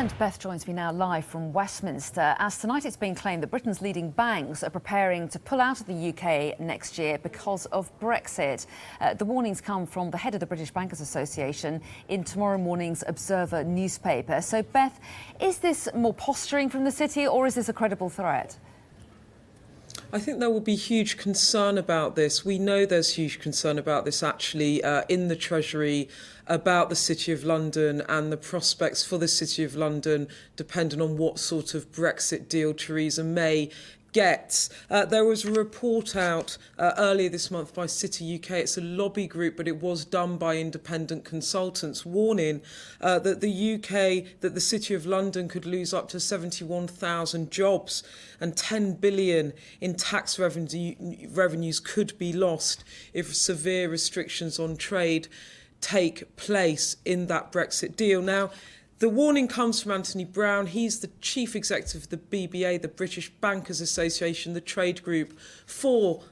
And Beth joins me now live from Westminster, as tonight it's been claimed that Britain's leading banks are preparing to pull out of the UK next year because of Brexit. The warnings come from the head of the British Bankers Association in tomorrow morning's Observer newspaper. So, Beth, is this more posturing from the city, or is this a credible threat? I think there will be huge concern about this. We know there's huge concern about this actually in the Treasury about the City of London and the prospects for the City of London, depending on what sort of Brexit deal Theresa May gets. There was a report out earlier this month by City UK. It's a lobby group, but it was done by independent consultants, warning that the City of London could lose up to 71,000 jobs and 10 billion in tax revenues could be lost if severe restrictions on trade take place in that Brexit deal. Now, the warning comes from Anthony Brown. He's the chief executive of the BBA, the British Bankers Association, the trade group for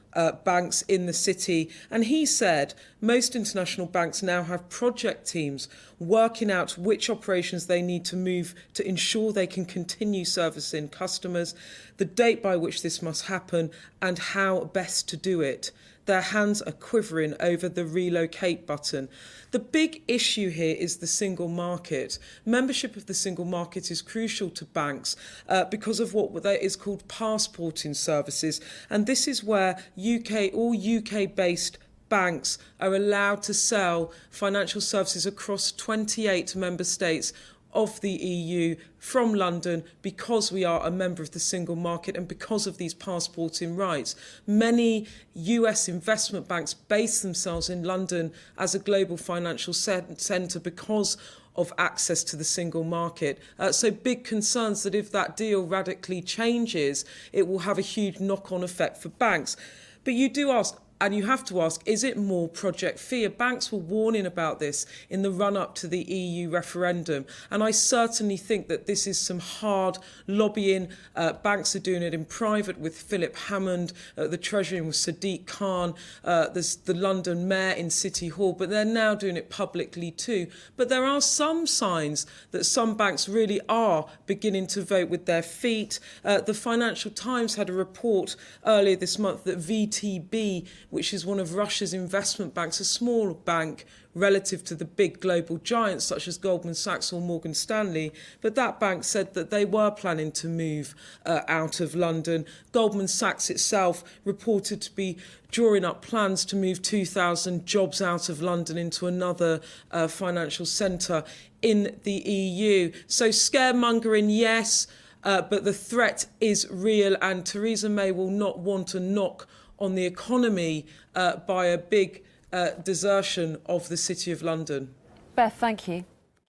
banks in the city. And he said most international banks now have project teams working out which operations they need to move to ensure they can continue servicing customers, the date by which this must happen, and how best to do it. Their hands are quivering over the relocate button. The big issue here is the single market. Membership of the single market is crucial to banks because of what is called passporting services. And this is where all UK-based banks are allowed to sell financial services across 28 member states of the EU from London because we are a member of the single market and because of these passporting rights. Many US investment banks base themselves in London as a global financial centre because of access to the single market. So big concerns that if that deal radically changes, it will have a huge knock-on effect for banks. But you do ask, and you have to ask, is it more project fear? Banks were warning about this in the run-up to the EU referendum. And I certainly think that this is some hard lobbying. Banks are doing it in private with Philip Hammond, the Treasury with Sadiq Khan, there's the London Mayor in City Hall, but they're now doing it publicly too. But there are some signs that some banks really are beginning to vote with their feet. The Financial Times had a report earlier this month that VTB, which is one of Russia's investment banks, a small bank relative to the big global giants such as Goldman Sachs or Morgan Stanley, but that bank said that they were planning to move out of London. Goldman Sachs itself reported to be drawing up plans to move 2,000 jobs out of London into another financial centre in the EU. So scaremongering, yes, but the threat is real, and Theresa May will not want to knock on the economy by a big desertion of the City of London. Beth, thank you.